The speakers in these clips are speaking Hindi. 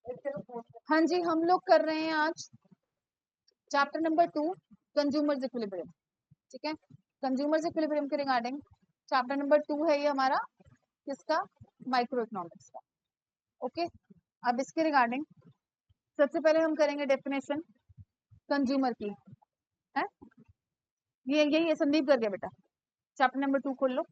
हाँ जी, हम लोग कर रहे हैं आज चैप्टर नंबर 2 कंज्यूमर्स इक्विलिब्रियम। ठीक है, कंज्यूमर्स इक्विलिब्रियम के रिगार्डिंग चैप्टर नंबर 2 है ये हमारा, किसका? माइक्रो इकोनॉमिक्स का। ओके, अब इसके रिगार्डिंग सबसे पहले हम करेंगे डेफिनेशन कंज्यूमर की। है ये यही है, संदीप कर गया बेटा। चैप्टर नंबर 2 खोल लो।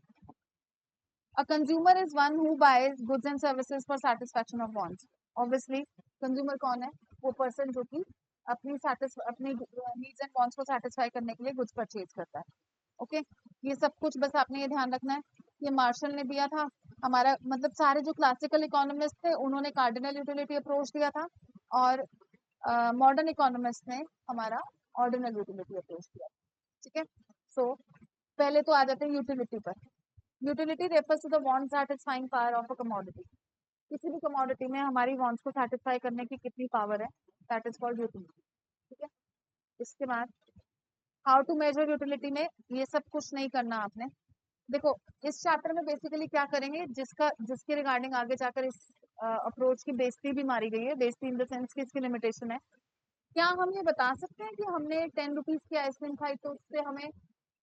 A consumer is one who buys goods and services for satisfaction of wants. Obviously, consumer कौन है? वो पर्सन जो कि अपनी नीड्स एंड वांट्स को सेटिस्फाई करने के लिए गुड्स परचेज करता है। ओके, ये सब कुछ बस आपने ये ध्यान रखना है। ये मार्शल ने दिया था हमारा, मतलब सारे जो क्लासिकल इकोनॉमिस्ट थे उन्होंने कार्डिनल यूटिलिटी अप्रोच दिया था, और मॉडर्न इकोनॉमिस्ट ने हमारा ऑर्डिनल यूटिलिटी अप्रोच दिया। ठीक है, सो पहले तो आ जाते हैं यूटिलिटी पर। Utility refers to the want satisfying power of a commodity. किसी भी कमोडिटी में हमारी वांट्स को सेटिस्फाई करने की कितनी पावर है, दैट इज कॉल्ड यूटिलिटी। ठीक है, इसके बाद हाउ टू मेजर यूटिलिटी में ये सब कुछ नहीं करना आपने। देखो, इस चैप्टर में बेसिकली क्या करेंगे, जिसके रिगार्डिंग आगे जाकर इस अप्रोच की बेइज्जती भी मारी गई है। बेइज्जती इन द सेंस की इसकी लिमिटेशन है। क्या हम ये बता सकते हैं कि हमने 10 रुपीज की आइसक्रीम खाई तो उससे हमें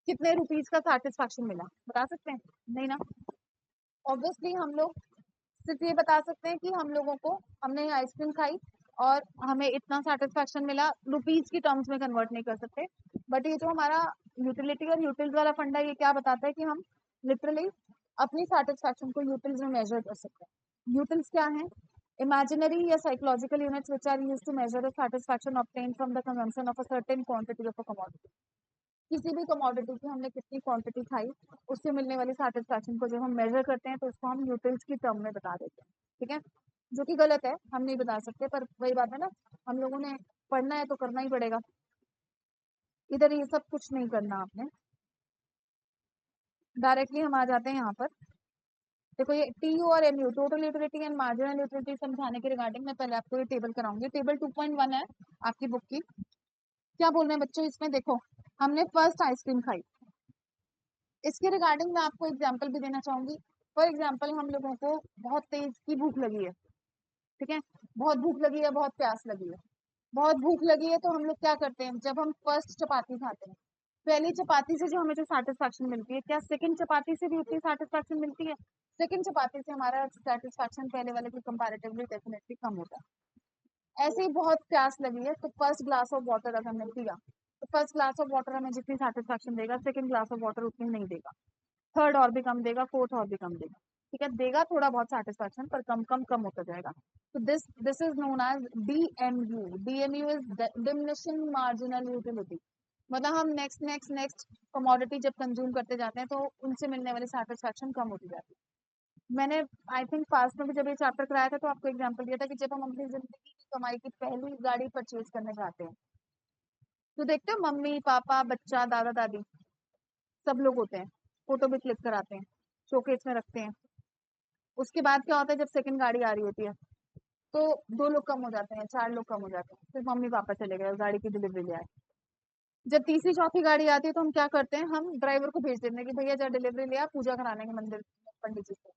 कितने रुपीज का सेटिस्फैक्शन मिला? बता सकते हैं? नहीं ना। ऑब्वियसली हम लोग सिर्फ ये बता सकते हैं कि हम लोगों को, हमने आइसक्रीम खाई और हमें इतना सेटिस्फैक्शन मिला, रुपीज की टर्म्स में कन्वर्ट नहीं कर सकते। बट ये जो हमारा यूटिलिटी और यूटिल्स वाला फंडा, ये क्या बताता है कि हम लिटरली अपनी सेटिस्फैक्शन को यूटिल्स में मेजर कर सकते हैं। यूटिल्स क्या है? इमेजिनरी या psychological units which are used to measure the satisfaction obtained from the consumption of a certain quantity of a commodity. किसी भी कमोडिटी की हमने कितनी क्वांटिटी खाई, उससे मिलने वाली सेटिस्फैक्शन को जब हम मेजर करते हैं तो उसको हम यूटिल्स की टर्म में बता देते हैं। ठीक है, जो कि गलत है, हम नहीं बता सकते, पर वही बात है ना, हम लोगों ने पढ़ना है तो करना ही पड़ेगा। इधर ये सब कुछ नहीं करना आपने, डायरेक्टली हम आ जाते हैं यहाँ पर। देखो, ये टीयू और MU, total utility and marginal utility समझाने के रिगार्डिंग मैं पहले आपको ये टेबल कराऊंगी। टेबल 2.1 है आपकी बुक की। क्या बोल रहे हैं बच्चों इसमें? देखो, हमने फर्स्ट आइसक्रीम खाई, इसके रिगार्डिंग मैं आपको एग्जाम्पल भी देना चाहूंगी। फॉर एग्जाम्पल, हम लोगों को बहुत तेज की भूख लगी है। ठीक है, बहुत भूख लगी है, बहुत प्यास लगी है। बहुत भूख लगी है तो हम लोग क्या करते हैं, जब हम फर्स्ट चपाती खाते हैं, पहली चपाती से जो हमें जो सेटिस्फैक्शन मिलती है, क्या सेकंड चपाती से भी उतनी सेटिस्फैक्शन मिलती है? सेकंड चपाती से हमारा सेटिस्फैक्शन पहले वाले की कंपैरेटिवली डेफिनेटली कम होता है। ऐसे ही बहुत प्यास लगी है तो फर्स्ट ग्लास ऑफ वाटर अगर हमने पिया, तो फर्स्ट ग्लास ऑफ वाटर हमें जितनी सेटिस्फैक्शन देगा, सेकंड ग्लास ऑफ वाटर उतनी नहीं देगा। थर्ड और भी कम देगा, फोर्थ और भी कम देगा। ठीक है, देगा थोड़ा बहुत सेटिस्फैक्शन, पर कम कम कम होता जाएगा। तो this is known as DMU. DMU is diminishing marginal utility. मतलब हम नेक्स्ट नेक्स्ट नेक्स्ट कमोडिटी जब कंज्यूम करते जाते हैं तो उनसे मिलने वाली सेटिस्फैक्शन कम होती जाती है। मैंने आई थिंक पास्ट में भी जब ये चैप्टर कराया था तो आपको एग्जांपल दिया था कि जब हम अपनी जिंदगी की कमाई की पहली गाड़ी परचेज करने जाते हैं, तो देखते हो मम्मी पापा बच्चा दादा दादी सब लोग होते हैं, फोटो भी क्लिक कराते हैं, शोकेस में रखते हैं। उसके बाद क्या होता है, जब सेकंड गाड़ी आ रही होती है तो 2 लोग कम हो जाते हैं, 4 लोग कम हो जाते हैं, फिर मम्मी पापा चले गए गाड़ी की डिलीवरी ले आए। जब तीसरी चौथी गाड़ी आती है तो हम क्या करते हैं, हम ड्राइवर को भेज देते हैं कि भैया जब डिलीवरी ले आ, पूजा कराने के मंदिर पंडित जी से।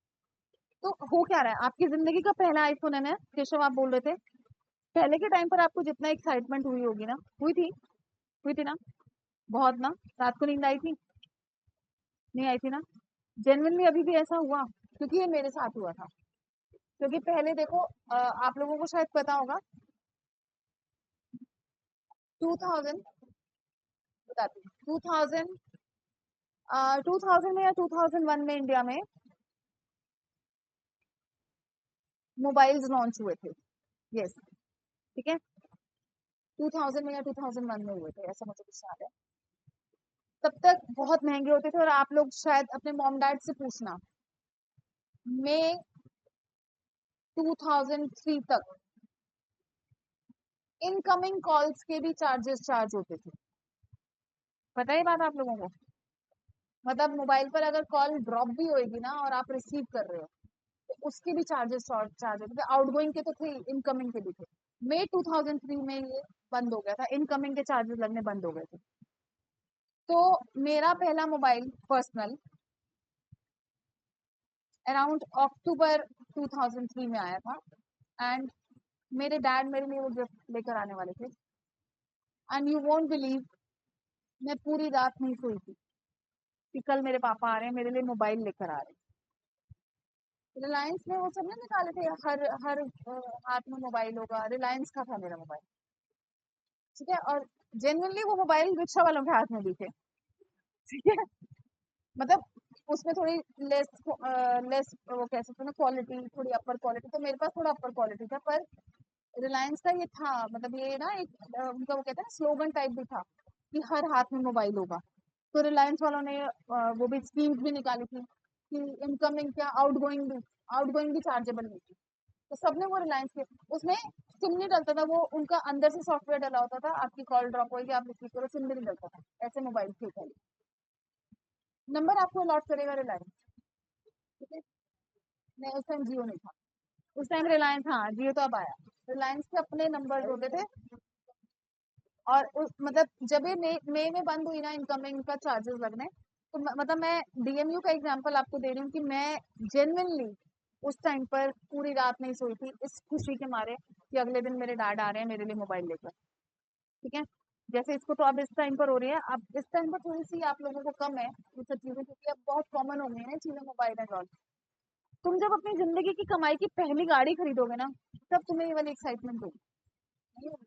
तो हो क्या रहा है, आपकी जिंदगी का पहला आईफोन है ना केशव, आप बोल रहे थे। पहले के टाइम पर आपको जितना एक्साइटमेंट हुई होगी ना, हुई थी ना, बहुत ना। रात को नींद आई थी? नहीं आई थी ना। जेन्युइनली अभी भी ऐसा हुआ? क्योंकि ये मेरे साथ हुआ था। क्योंकि पहले देखो, आप लोगों को शायद पता होगा, 2000 बताती हूँ, 2000 में या 2001 में इंडिया में मोबाइल्स लॉन्च हुए थे। यस, ठीक है, 2000 में या 2001 में हुए थे, ऐसा मुझे कुछ याद है। तब तक बहुत महंगे होते थे, और आप लोग शायद अपने मॉम डैड से पूछना, मई 2003 तक इनकमिंग कॉल्स के भी चार्जेस चार्ज होते थे। पता है बात आप लोगों को? मतलब मोबाइल पर अगर कॉल ड्रॉप भी होएगी ना और आप रिसीव कर रहे हो, तो उसके भी चार्जेस चार्ज होते थे। आउटगोइंग के तो थे, इनकमिंग के भी थे। मई 2003 में ये बंद हो गया था, इनकमिंग के चार्जेस लगने बंद हो गए थे। तो मेरा पहला मोबाइल पर्सनल अराउंड अक्टूबर 2003 में आया था, एंड मेरे डैड मेरे लिए वो गिफ्ट लेकर आने वाले थे, एंड यू वोंट बिलीव, मैं पूरी रात नहीं सोई थी कि कल मेरे पापा आ रहे हैं, मेरे लिए मोबाइल लेकर आ रहे हैं। रिलायंस में वो सब ना निकाले थे, हर हर हाथ में मोबाइल होगा, रिलायंस का था मेरा मोबाइल, ठीक है। और जेन्युइनली वो मोबाइल रिक्शा वालों के हाथ में भी थे, ठीक है। मतलब उसमें थोड़ी लेस लेस वो कह सकते हैं ना क्वालिटी, थोड़ी अपर क्वालिटी, तो मेरे पास थोड़ा अपर क्वालिटी था, पर रिलायंस का ये था, मतलब ये ना एक उनका वो कहते हैं ना स्लोगन टाइप भी था कि हर हाथ में मोबाइल होगा। तो रिलायंस वालों ने वो भी स्कीम्स भी निकाली थी कि इनकमिंग क्या आउटगोइंग भी चार्जेबल नहीं थी। तो सबने वो रिलायंस के उसमें सिम नहीं डलता था, वो उनका अंदर से सॉफ्टवेयर डला होता था, आपकी कॉल ड्रॉप होगी, आप रिसीव करो, सिम भी नहीं डलता था, ऐसे मोबाइल थे पहले। नंबर आपको अलॉट करेगा रिलायंस, ठीक है। नहीं, उस टाइम जियो नहीं था, उस टाइम रिलायंस, हाँ जियो तो अब आया। रिलायंस के अपने नंबर होते थे, और उस मतलब जब ये मई में बंद हुई ना इनकमिंग का चार्जेस लगने, तो मतलब मैं डीएमयू का एग्जांपल आपको दे रही हूँ कि मैं जेन्युइनली उस टाइम पर पूरी रात नहीं सोई थी इस खुशी के मारे कि अगले दिन मेरे डैड आ रहे हैं मेरे लिए मोबाइल लेकर, ठीक है। जैसे इसको तो अब इस टाइम पर हो रही है, अब इस टाइम पर थोड़ी सी आप लोगों को कम है ये सब चीजें, क्योंकि अब बहुत कॉमन हो गई है ना चीजें, मोबाइल एंड ऑल। तुम जब अपनी जिंदगी की कमाई की पहली गाड़ी खरीदोगे ना, तब तुम्हें ये वाली एक्साइटमेंट होगी, नहीं होगी?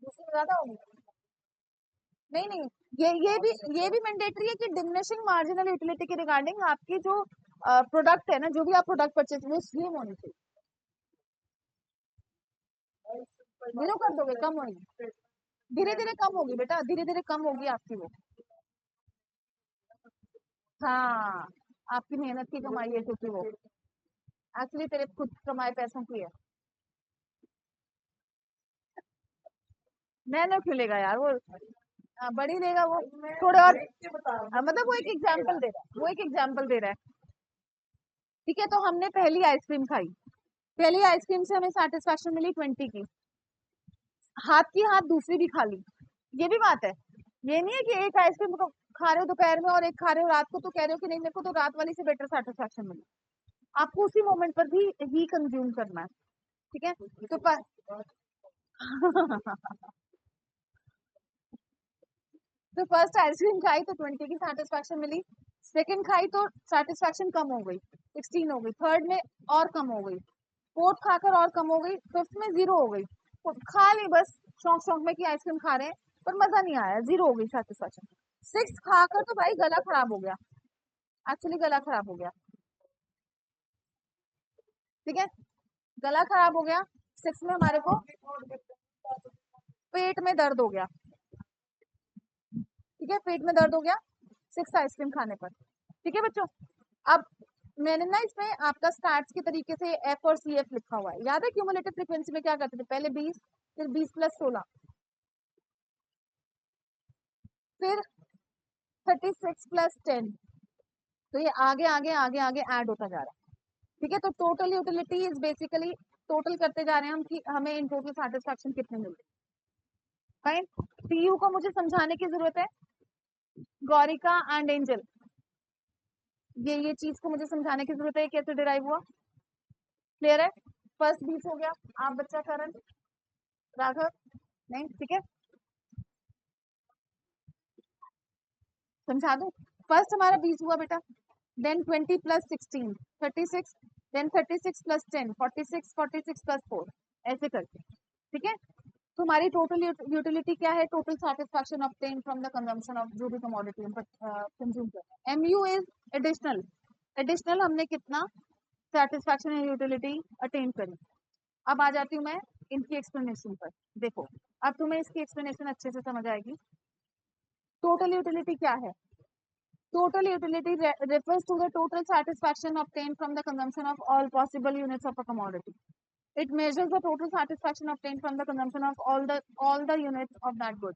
दूसरी में ज्यादा होगी। नहीं नहीं, ये भी मैंडेटरी है कि डिमिनिशिंग मार्जिनल यूटिलिटी के रिगार्डिंग आपकी जो प्रोडक्ट है ना, जो भी आप प्रोडक्ट परचेज, वो स्लिम होनी चाहिए। जीरो कर दोगे, कम होगी, धीरे धीरे कम होगी बेटा, धीरे धीरे कम होगी आपकी वो। हाँ, आपकी मेहनत की कमाई है, क्योंकि वो एक्चुअली तेरे खुद कमाए पैसों की है। नैनो क्यों लेगा यार वो, बड़ी लेगा वो, थोड़े और मतलब वो एक एग्जाम्पल दे रहा है, वो एक एग्जाम्पल दे रहा है, ठीक है। तो हमने पहली आइसक्रीम खाई, पहली आइसक्रीम से हमें सेटिस्फेक्शन मिली 20 की, हाथ की हाथ दूसरी भी खा ली, ये भी बात है। ये नहीं है कि एक आइसक्रीम तो खा रहे हो दोपहर में और एक खा रहे हो रात को, तो कह रहे हो कि नहीं मेरे को तो रात वाली से बेटर सेटिस्फेक्शन मिली। आपको उसी मोमेंट पर भी ही कंज्यूम करना है, ठीक है। तो तो फर्स्ट आइसक्रीम खाई तो 20 की सेटिस्फेक्शन मिली, सेकंड खाई तो सेटिस्फेक्शन कम हो गई, 16 हो गई, थर्ड में और कम हो गई, फोर्थ खाकर और कम हो गई, फिफ्थ में 0 हो गई। तो खा ली बस, शौक शौक में कि आइसक्रीम खा रहे हैं, पर मजा नहीं आया, 0 हो गई सेटिस्फेक्शन। सिक्स खाकर तो भाई गला खराब हो गया, एक्चुअली गला खराब हो गया, ठीक है। गला खराब हो गया, सिक्स में हमारे को पेट में दर्द हो गया, ठीक है, पेट में दर्द हो गया सिक्स आइसक्रीम खाने पर, ठीक है बच्चों। अब मैंने ना इसमें आपका स्टार्ट के तरीके से एफ और सी एफ लिखा हुआ है, याद है क्यूमुलेटिव फ्रीक्वेंसी में क्या करते थे, पहले 20, फिर 20 + 16, फिर 36 + 10, तो ये आगे आगे आगे आगे ऐड होता जा रहा है, ठीक है। तो total utility is basically total करते जा रहे हैं हम कि हमें इन टोटल सेटिस्फेक्शन कितने मिल रहे हैं, फाइन। पीयू को मुझे समझाने की जरूरत है, गौरिका एंड एंजल, ये चीज को मुझे समझाने की जरूरत है, कैसे डिराइव हुआ, क्लियर है। फर्स्ट 20 हो गया, आप बच्चा करण, राघव, नहीं, ठीक है, समझा दूं। फर्स्ट हमारा 20 हुआ बेटा, देन 20 + 16 36, देन 36 + 10 46, 46 + 4, ऐसे करके, ठीक है। तो हमारी टोटल यूटिलिटी क्या है, total satisfaction obtain from the consumption of जो भी कमोडिटी हम कंज्यूम कर रहे हैं। एमयू इज एडिशनल, एडिशनल हमने कितना सेटिस्फैक्शन एंड यूटिलिटी अटेन करी। अब आ जाती हूँ मैं इनकी एक्सप्लेनेशन पर, देखो अब तुम्हें इसकी एक्सप्लेनेशन अच्छे से समझ आएगी। टोटल यूटिलिटी क्या है, total utility refers to the total satisfaction obtained from the consumption of all possible units of a commodity. It measures the total satisfaction obtained from the consumption of all the units of that good.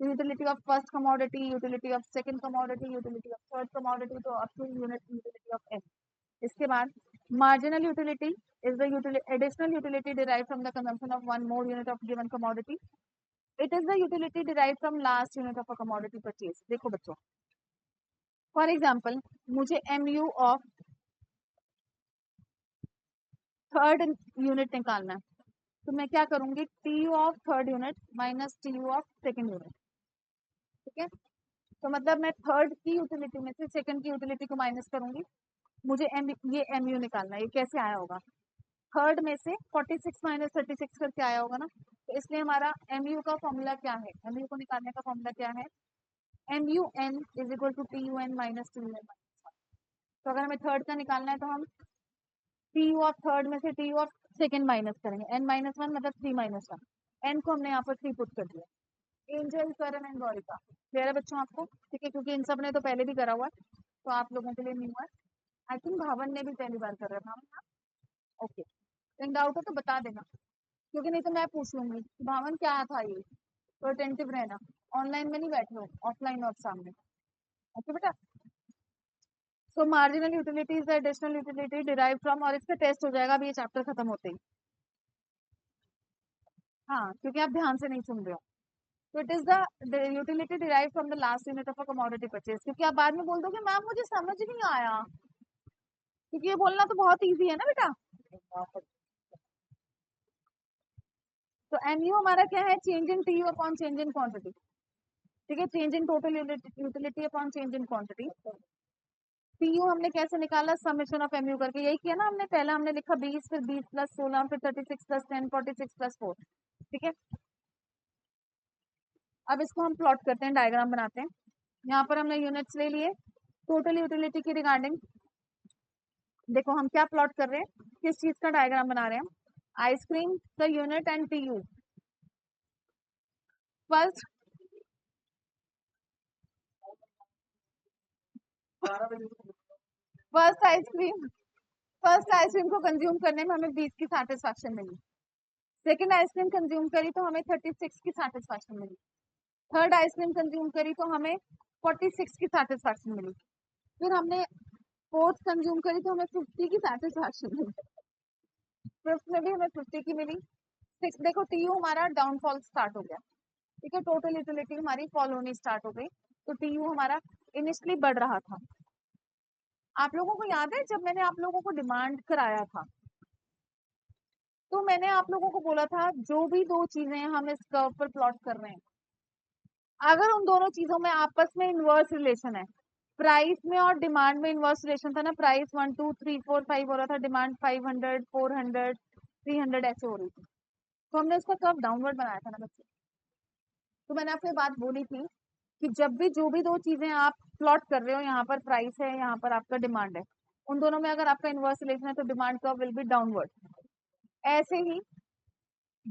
The utility of first commodity, utility of second commodity, utility of third commodity, तो up to utility of n. इसके बाद marginal utility is the additional utility derived from the consumption of one more unit of given commodity. It is the utility derived from last unit of a commodity purchase. देखो बच्चों, फॉर एग्जाम्पल मुझे MU ऑफ थर्ड यूनिट निकालना है, तो मैं क्या करूंगी, T U of third unit minus T you of second unit. ठीक है, तो मतलब मैं थर्ड की यूटिलिटी में से सेकंड की यूटिलिटी को माइनस करूंगी। मुझे ये एम यू निकालना है, ये कैसे आया होगा, थर्ड में से 46 माइनस 36 करके आया होगा ना। तो इसलिए हमारा एम यू का फॉर्मूला क्या है, एम यू को निकालने का फॉर्मूला क्या है, M U N is equal to T U N minus T U N. तो अगर हमें थर्ड का निकालना है तो हम टी यू ऑफ थर्ड में से T U of second minus करेंगे, एन माइनस वन मतलब 3 माइनस वन, एन को हमने यहाँ पर 3 पुट कर दिया। Angel, Karan and Gaurika, clear है बच्चों आपको? ठीक है, क्योंकि इन सब ने तो पहले भी करा हुआ है, तो आप लोगों के लिए न्यू है। आई थिंक भावन ने भी पहली बार कर रहा था। ओके, इन डाउट हो तो बता देना, क्योंकि नहीं तो मैं पूछ लूंगी भावन क्या था ये। तो अटेंटिव रहना, ऑनलाइन में नहीं बैठे हो, ऑफलाइन हो आप सामने। ओके बेटा, सो marginal utility is additional utility derive from, और इसका टेस्ट हो जाएगा अभी ये चैप्टर खत्म होते ही। हाँ, क्योंकि आप ध्यान से नहीं सुन रहे हो। तो it is the utility derive from the last unit of a commodity purchase, क्योंकि आप बाद में बोल दोगे मैम मुझे समझ नहीं आया, क्योंकि ये बोलना तो बहुत ईजी है ना बेटा। तो एम यू हमारा क्या है, change in T U upon change in quantity. ठीक है, change in total utility upon change in quantity. P U हमने कैसे निकाला, समेशन ऑफ एम यू करके, यही किया ना हमने, पहला हमने लिखा 20, फिर 20 प्लस 16, फिर 36 प्लस 10, 46 प्लस 4। ठीक है, अब इसको हम प्लॉट करते हैं, डायग्राम बनाते हैं। यहाँ पर हमने यूनिट्स ले लिए, टोटल यूटिलिटी की रिगार्डिंग देखो हम क्या प्लॉट कर रहे हैं, किस चीज का डायग्राम बना रहे हैं हम, ice cream the unit and T U. First first ice cream first ice cream को कंज्यूम करने में हमें 20 की सेटिस्फैक्शन मिली, सेकेंड आइसक्रीम कंज्यूम करी तो हमें 36 की सेटिस्फैक्शन मिली, थर्ड आइसक्रीम कंज्यूम करी तो हमें 46 की सेटिस्फैक्शन मिली, फिर हमने फोर्थ कंज्यूम करी तो हमें 50 की सेटिस्फैक्शन मिली, फिफ्थ में भी हमें 50 की मिली, सिक्स देखो टी यू हमारा डाउनफॉल स्टार्ट हो गया। ठीक है, टोटल यूटिलिटी हमारी फॉल होनी स्टार्ट हो गई, तो टी यू हमारा इनिशियली बढ़ रहा था। आप लोगों को याद है जब मैंने आप लोगों को डिमांड कराया था, तो मैंने आप लोगों को बोला था जो भी दो चीजें हम इस कर्व पर प्लॉट कर रहे हैं, अगर उन दोनों चीजों में आपस में इनवर्स रिलेशन है, प्राइस में और डिमांड में इनवर्स रिलेशन था ना, प्राइस 1 2 3 4 5 हो रहा था, डिमांड 500 400 300 ऐसे हो रही थी, तो हमने उसका कर्व डाउनवर्ड बनाया था ना बच्चे। तो मैंने आपको ये बात बोली थी कि जब भी जो भी दो चीजें आप प्लॉट कर रहे हो, यहाँ पर प्राइस है, यहाँ पर आपका डिमांड है, उन दोनों में अगर आपका इनवर्स रिलेशन है तो demand curve will be downward. ऐसे ही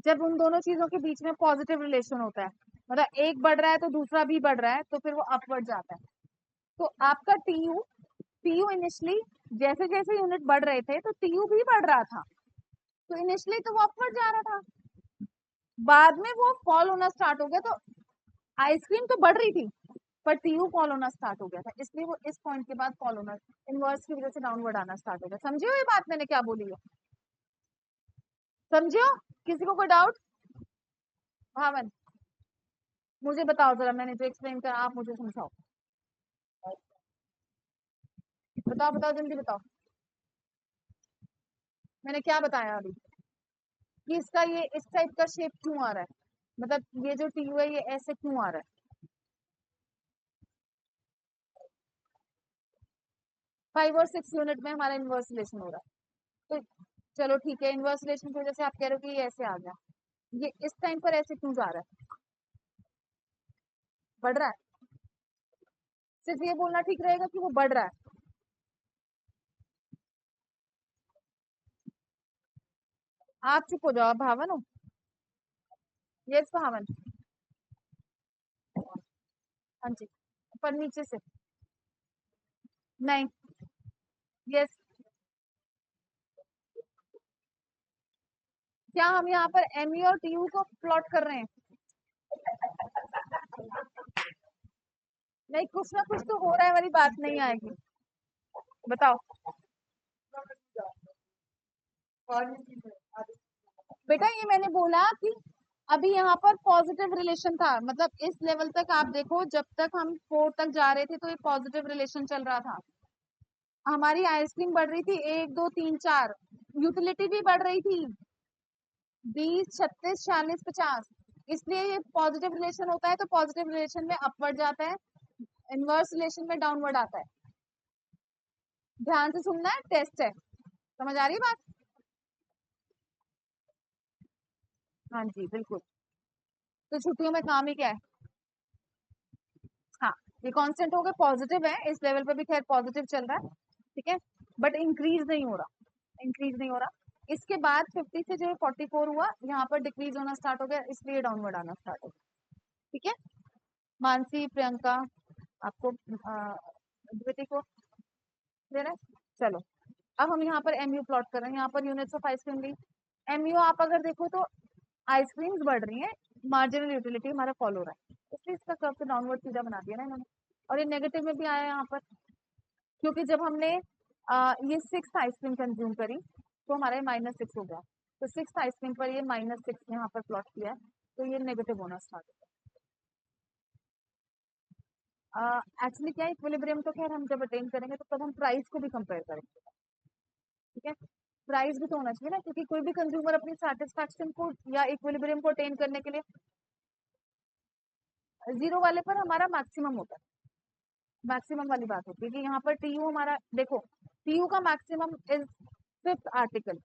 जब उन दोनों चीजों के बीच में पॉजिटिव रिलेशन होता है, मतलब एक बढ़ रहा है तो दूसरा भी बढ़ रहा है, तो फिर वो अपवर्ड जाता है। तो आपका टीयू इनिशियली जैसे जैसे यूनिट बढ़ रहे थे तो टीयू भी बढ़ रहा था, तो इनिशियली तो वो अपवर्ड जा रहा था, बाद में वो फॉल होना स्टार्ट हो गया। तो आइसक्रीम तो बढ़ रही थी पर टीयू फॉल होना स्टार्ट हो गया था, इसलिए वो इस पॉइंट के बाद फॉल होना, इनवर्स की वजह से डाउनवर्ड आना स्टार्ट हो गया। समझे हो ये बात मैंने क्या बोली है? समझे हो? किसी को कोई डाउट? भावन, मुझे बताओ जरा, मैंने जो एक्सप्लेन करा आप मुझे समझाओ, बताओ बताओ जल्दी बताओ, मैंने क्या बताया अभी कि इसका ये इस टाइप का शेप क्यों आ रहा है, मतलब ये जो टीयू है ये ऐसे क्यों आ रहा है? 5 और 6 यूनिट में हमारा इनवर्स रिलेशन हो रहा है, तो चलो ठीक है, इनवर्स रिलेशन की वजह से आप कह रहे हो कि ये ऐसे आ गया, ये इस टाइम पर ऐसे क्यों जा रहा है, बढ़ रहा है? सिर्फ ये बोलना ठीक रहेगा कि वो बढ़ रहा है? आप चुप हो जाओ, आप भावन हो? यस भावन, हाँ जी, पर नीचे से नहीं, यस, क्या हम यहाँ पर एम यू और टी यू को प्लॉट कर रहे हैं? नहीं, कुछ ना कुछ तो हो रहा है वाली बात नहीं आएगी, बताओ। बेटा ये मैंने बोला कि अभी यहाँ पर पॉजिटिव रिलेशन था, मतलब इस लेवल तक आप देखो, जब तक हम 4 तक जा रहे थे तो ये पॉजिटिव रिलेशन चल रहा था, हमारी आइसक्रीम बढ़ रही थी 1 2 3 4, यूटिलिटी भी बढ़ रही थी, 20, 36, 46, 50। इसलिए ये पॉजिटिव रिलेशन होता है तो पॉजिटिव रिलेशन में अपवर्ड जाता है, इनवर्स रिलेशन में डाउनवर्ड आता है। ध्यान से सुनना है, टेस्ट है। समझ आ रही है बात? हाँ जी बिल्कुल। तो छुट्टियों में काम ही क्या है? हाँ, ये कांस्टेंट हो गए, पॉजिटिव है, इस लेवल पे भी खैर पॉजिटिव चल रहा है, ठीक है, बट इंक्रीज नहीं हो रहा, इंक्रीज नहीं हो रहा। इसके बाद 50 से जो है 44 हुआ, यहाँ पर डिक्रीज होना स्टार्ट हो गया, इसलिए डाउनवर्ड आना स्टार्ट हो गया। ठीक है, मानसी, प्रियंका, आपको द्वितीय को दे रहा है। चलो, अब हम यहाँ पर एमयू प्लॉट कर रहे हैं, यहाँ पर यूनिट्स ऑफ आइसक्रीम ली। एमयू आप अगर देखो तो आइसक्रीम्स बढ़ रही है, मार्जिनल यूटिलिटी हमारा फॉलो हो रहा है, इसलिए इसका कर्व तो डाउनवर्ड सीधा बना दिया ना इन्होंने। और ये नेगेटिव में भी आया यहाँ पर, क्योंकि जब हमने ये 6 आइसक्रीम कंज्यूम करी तो हमारा ये -6 हो गया, तो 6 आइसक्रीम पर ये -6 यहाँ पर प्लॉट किया है, तो ये नेगेटिव होना स्टार्ट हो गया। एक्चुअली क्या है, इक्विलिब्रियम तो खैर हम जब अटेन करेंगे तो तब हम प्राइस को भी कंपेयर करेंगे, ठीक है, प्राइस भी तो होना चाहिए ना, क्योंकि कोई भी कंज्यूमर अपनी सेटिस्फैक्शन को या इक्विलिब्रियम को अटेन करने के लिए, जीरो वाले पर हमारा मैक्सिमम होता है, मैक्सिमम वाली बात होती है कि यहाँ पर टीयू हमारा देखो, टीयू का मैक्सिमम इज 5th आर्टिकल।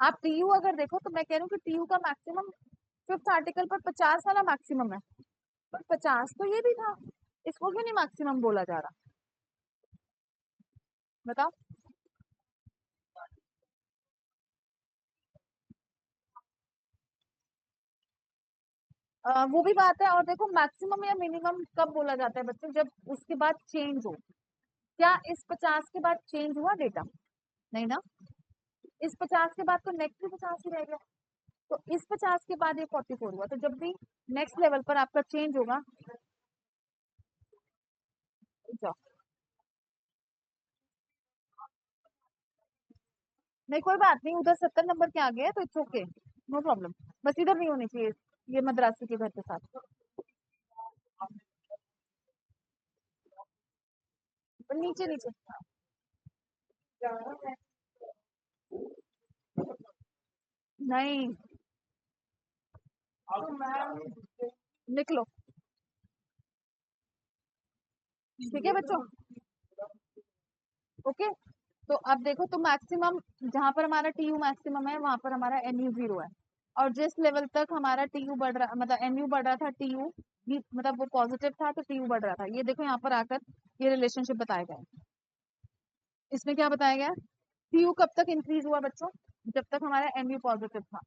आप टीयू अगर देखो तो मैं कह रही हूँ कि टीयू का मैक्सिमम 5th आर्टिकल पर 50 वाला मैक्सिमम है, पर 50 तो ये भी था, इसको क्यों नहीं मैक्सिमम बोला जा रहा, बताओ? वो भी बात है, और देखो मैक्सिमम या मिनिमम कब बोला जाता है बच्चों, जब उसके बाद चेंज हो। क्या इस 50 के बाद चेंज हुआ डेटा? नहीं ना, इस 50 के बाद तो नेक्स्ट भी 50 ही रह गया, तो इस 50 के बाद ये 44 हुआ, तो जब भी नेक्स्ट लेवल पर आपका चेंज होगा, जाओ, नहीं कोई बात नहीं, उधर 70 नंबर के आ गए तो इट्स ओके, नो प्रॉब्लम, बस इधर नहीं होनी चाहिए, ये मद्रासी के घर के साथ। नीचे नीचे, नहीं, लिख लो, ठीक है बच्चों, ओके। तो अब देखो, तो मैक्सिमम जहां पर हमारा टी यू मैक्सिमम है वहां पर हमारा एम यू 0 है, और जिस लेवल तक हमारा टी यू बढ़ रहा, मतलब एम यू बढ़ रहा था, टी यू भी मतलब वो पॉजिटिव था तो टी यू बढ़ रहा था, ये देखो यहाँ पर आकर ये रिलेशनशिप बताया गया है। इसमें क्या बताया गया, टी यू कब तक इंक्रीज हुआ बच्चों, जब तक हमारा एम यू पॉजिटिव था,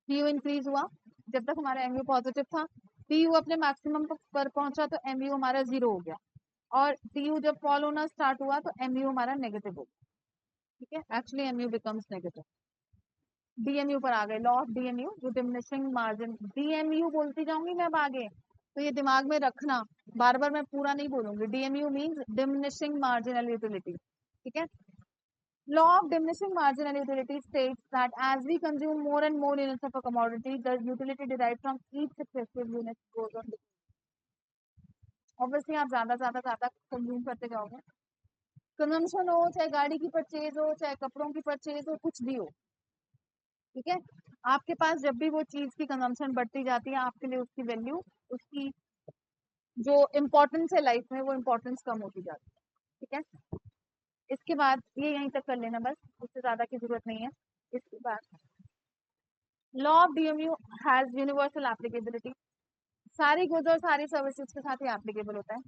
टी यू इंक्रीज हुआ जब तक हमारा एम यू पॉजिटिव था, टी यू अपने मैक्सिमम पर पहुंचा तो एम यू हमारा 0 हो गया, और टी यू जब फॉल होना स्टार्ट हुआ तो एम यू हमारा नेगेटिव हो गया, ठीक है, actually M U becomes negative. DMU पर आ गए, लॉ ऑफ डीएमयू, जो डिमिनिशिंग मार्जिन, डीएमयू बोलती जाऊंगी मैं अब आगे, तो ये दिमाग में रखना, बार बार मैं पूरा नहीं बोलूंगी, DMU means diminishing marginal utility, ठीक है। Law of diminishing marginal utility states that as we consume more and more units of a commodity the utility derived from each successive unit goes on, obviously आप ज्यादा कंज्यूम करते जाओगे, कंजम्पशन हो, चाहे गाड़ी की परचेज हो, चाहे कपड़ों की परचेज हो, कुछ भी हो, ठीक है, आपके पास जब भी वो चीज की कंजम्पशन बढ़ती जाती है, आपके लिए उसकी वैल्यू, उसकी जो इम्पोर्टेंस है लाइफ में, वो इम्पोर्टेंस कम होती जाती है, ठीक है। इसके बाद ये यहीं तक कर लेना बस, उससे ज्यादा की जरूरत नहीं है। इसके बाद law of DMU has universal applicability, सारी गुड्स और सारी सर्विसेज के साथ ही एप्लीकेबल होता है।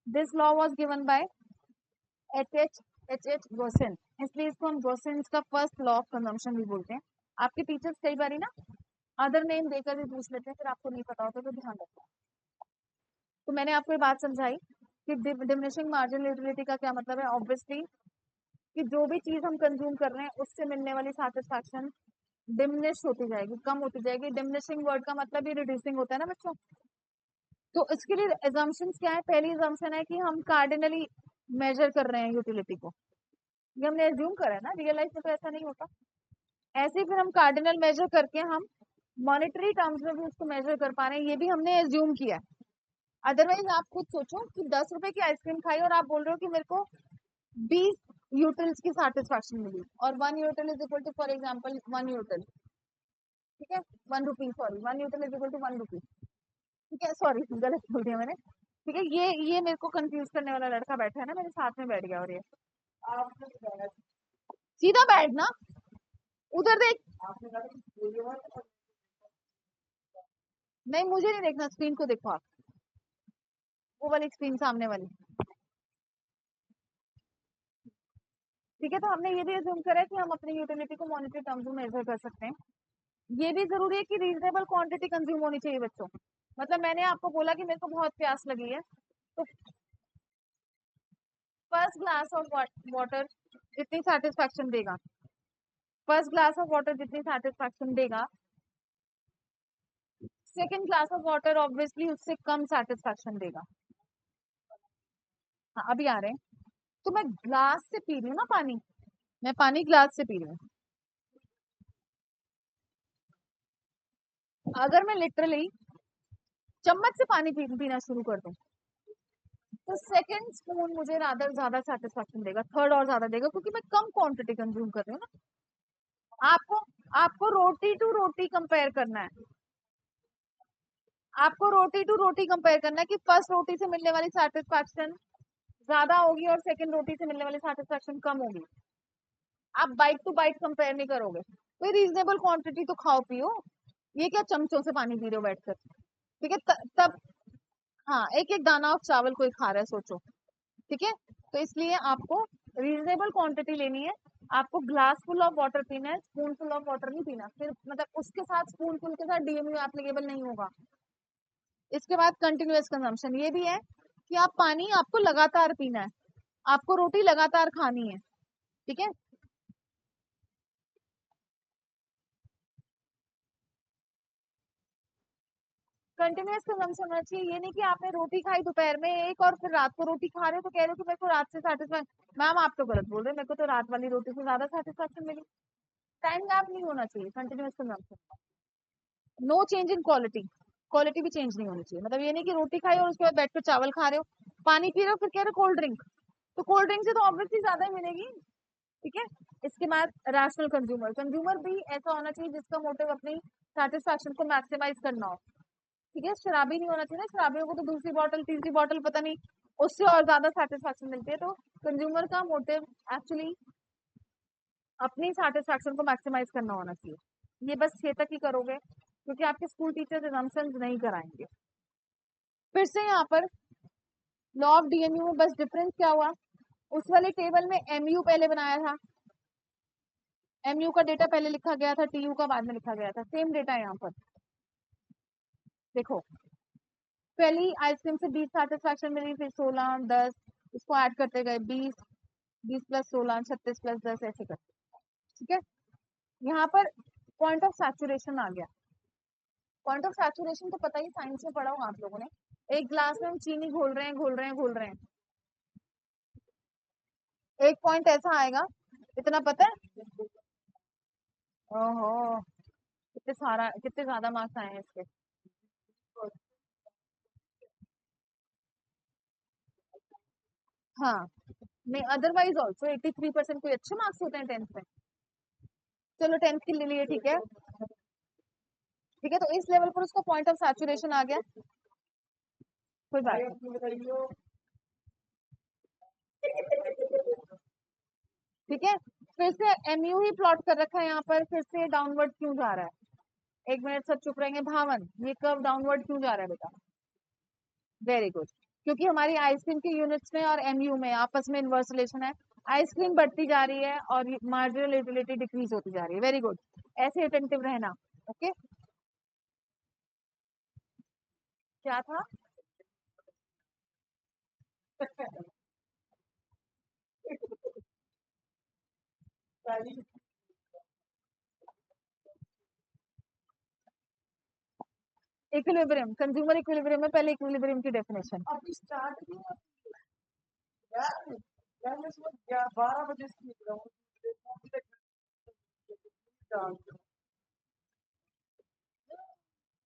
This law was given by H H Gaussian, इसलिए इसको हम गोसेन्स का फर्स्ट लॉ ऑफ कंजम्पशन भी बोलते हैं। आपके टीचर्स कई बार ना अदर नेम देकर भी पूछ लेते हैं, फिर आपको नहीं पता होता तो ध्यान रखना। तो मैंने आपको ये बात समझाई कि डिमिनिशिंग मार्जिनल यूटिलिटी का क्या मतलब है, ऑब्वियसली कि जो भी चीज हम कंज्यूम कर रहे हैं उससे मिलने वाली सेटिस्फैक्शन डिमिनिश होती जाएगी, कम होती जाएगी। डिमिनिशिंग वर्ड का मतलब ही रिड्यूसिंग होता है ना बच्चों। तो इसके लिए एजम्पशंस क्या है, पहली एजम्पशन है कि हम कार्डिनली मेजर कर रहे हैं यूटिलिटी को, ये हमने एज्यूम करा है ना, रियल लाइफ में तो ऐसा नहीं होता। ऐसे ही फिर हम कार्डिनल मेजर करके हम मॉनेटरी टर्म्स में भी उसको मेजर कर पा रहे हैं, ये भी हमने एज्यूम किया है। अदरवाइज आप खुद सोचो कि 10 रुपए की आइसक्रीम खाई और आप बोल रहे हो कि मेरे को 20 यूटिल्स की सेटिस्फैक्शन मिली, और 1 util is equal to for example 1 util, ठीक है, 1 rupee, sorry 1 util is equal to 1 rupee, ठीक है, सॉरी गलत बोल दिया मैंने, ठीक है। ये मेरे को कंफ्यूज करने वाला लड़का बैठा है ना मेरे साथ में बैठ गया, और ये सीधा बैठना, उधर देख, नहीं मुझे नहीं देखना, स्क्रीन को देखो आप, वो वाली स्क्रीन सामने वाली, ठीक है। तो हमने ये भी अज्यूम करा है कि हम अपनी यूटिलिटी को मॉनिटरी टर्म्स में मेजर कर सकते हैं। ये भी जरूरी है कि रीजनेबल क्वांटिटी कंज्यूम होनी चाहिए बच्चों, मतलब मैंने आपको बोला कि मेरे को बहुत प्यास लगी है, तो फर्स्ट ग्लास ऑफ वाटर जितनी सेटिस्फैक्शन देगा, फर्स्ट ग्लास ऑफ वाटर जितनी सेटिस्फैक्शन देगा, second glass of water obviously उससे कम सेटिस्फैक्शन देगा। हाँ अभी आ रहे हैं। तो मैं ग्लास से पी रही हूँ ना पानी, मैं पानी ग्लास से पी रही हूँ, अगर मैं लिटरली चम्मच से पानी पीना शुरू कर दूं, तो सेकंड स्पून मुझे रादर ज्यादा सेटिस्फैक्शन देगा, थर्ड और ज्यादा देगा, क्योंकि मैं कम क्वांटिटी कंज्यूम कर रही हूँ ना। आपको आपको रोटी टू रोटी कंपेयर करना है, आपको रोटी टू रोटी कंपेयर करना है कि फर्स्ट रोटी से मिलने वाली सेटिस्फैक्शन ज्यादा होगी और सेकंड रोटी से मिलने वाली सेटिस्फैक्शन कम होगी। आप बाइट टू बाइट कंपेयर नहीं करोगे, कोई रीजनेबल क्वांटिटी तो खाओ पियो, ये क्या चमचों से पानी पी रहे हो बैठकर, ठीक है। तब हाँ, एक एक दाना ऑफ चावल कोई खा रहा है सोचो, ठीक है। तो इसलिए आपको रीजनेबल क्वांटिटी लेनी है, आपको ग्लास फुल ऑफ वाटर पीना है, स्पून फुल ऑफ वाटर नहीं पीना, फिर मतलब उसके साथ स्पून फुल के साथ डीएमयू एप्लीकेबल नहीं होगा। इसके बाद कंटिन्यूअस कंजम्पशन, ये भी है कि आप पानी आपको लगातार पीना है, आपको रोटी लगातार खानी है, ठीक है। कंटिन्यूअस कंजम्पशन होना चाहिए, ये नहीं कि आपने रोटी खाई दोपहर में एक और फिर रात को रोटी खा रहे हो तो कह रहे हो कि मेरे को रात से सेटिस्फाई, मैम आप तो गलत बोल रहे हो, मेरे को तो रात वाली रोटी से ज्यादा सेटिस्फैक्शन मिली। टाइम गैप नहीं होना चाहिए continuous consumption, no change in quality, quality भी चेंज नहीं होनी चाहिए, मतलब ये नहीं कि रोटी खाई और उसके बाद बैठ कर चावल खा रहे हो, पानी पी रहे हो फिर कह रहे हो कोल्ड ड्रिंक, तो कोल्ड ड्रिंक से तो ऑब्वियसली ज्यादा ही मिलेगी, ठीक है। इसके बाद रैशनल कंज्यूमर, कंज्यूमर भी ऐसा होना चाहिए जिसका मोटिव अपनी सेटिस्फैक्शन को मैक्सिमाइज करना हो, ठीक है। शराबी नहीं होना चाहिए ना, शराबियों को तो दूसरी बॉटल तीसरी बॉटल पता नहीं उससे और ज्यादा सेटिस्फैक्शन मिलती है, तो कंज्यूमर का मोटिव एक्चुअली अपनी सेटिस्फैक्शन को मैक्सिमाइज करना होना चाहिए। ये बस 6 तक ही करोगे क्योंकि आपके स्कूल टीचर्स एग्जाम्पशंस नहीं कराएंगे। फिर से यहाँ पर लॉ ऑफ डीएमयू में बस डिफरेंस क्या हुआ, उस वाले टेबल में एमयू पहले बनाया था, एमयू का डेटा पहले लिखा गया था, टीयू का बाद में लिखा गया था, सेम डेटा यहाँ पर देखो, पहली आइसक्रीम से 20 सेटिस्फैक्शन मिली, फिर 16 10, इसको ऐड करते गए 20, 20 प्लस 16 36 प्लस 10 ऐसे करते, ठीक है। यहाँ पर पॉइंट ऑफ सैचुरेशन आ गया, पॉइंट ऑफ सैचुरेशन तो पता ही साइंस में पढ़ा होगा आप लोगों ने, एक ग्लास में हम चीनी घोल रहे हैं घोल रहे हैं घोल रहे हैं, एक पॉइंट ऐसा आएगा, इतना पता है, ओहो कितने सारा कितने ज्यादा मार्क्स आए हैं इसके, हाँ नहीं अदरवाइज ऑल्सो 83% कोई अच्छे मार्क्स होते हैं 10th में, चलो 10th के लिए ठीक है, ठीक है। तो इस लेवल पर उसका पॉइंट ऑफ सैचुरेशन आ गया, कोई बात नहीं, ठीक है। फिर से एमयू ही प्लॉट कर रखा है यहाँ पर, फिर से डाउनवर्ड क्यों जा रहा है, एक मिनट सब चुप रहेंगे, भावन ये कर्व डाउनवर्ड क्यों जा रहा है बेटा, वेरी गुड, क्योंकि हमारी आइसक्रीम के यूनिट्स में और एमयू में आपस में इनवर्स रिलेशन है, आइसक्रीम बढ़ती जा रही है और मार्जिनल यूटिलिटी डिक्रीज होती जा रही है, वेरी गुड, ऐसे अटेंटिव रहना, ओके। क्या था इक्विलिब्रियम, कंज्यूमर इक्विलिब्रियम में पहले इक्विलिब्रियम की डेफिनेशन, अभी स्टार्ट किया यार, मैं सुबह 12 बजे से निकला हूँ,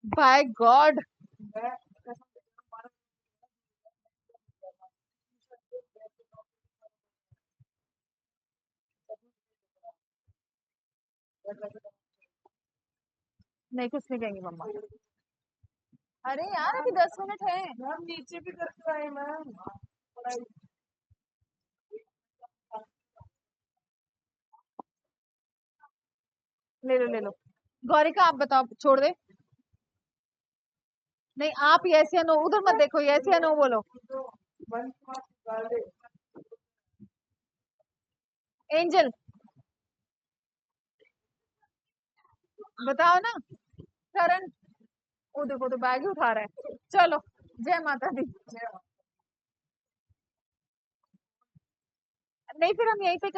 बाय गॉड, नहीं कुछ नहीं कहेंगी मम्मा। अरे यार अभी 10 मिनट है। मैम नीचे भी करके आए मैम। ले लो ले लो। गौरिका आप बताओ, छोड़ दे। नहीं आप यस या नो, उधर मत देखो, यस या नो बोलो। एंजल बताओ ना। करण, वो देखो तो बैग ही उठा रहा है। चलो, जय माता दी। नहीं फिर हम यहीं पे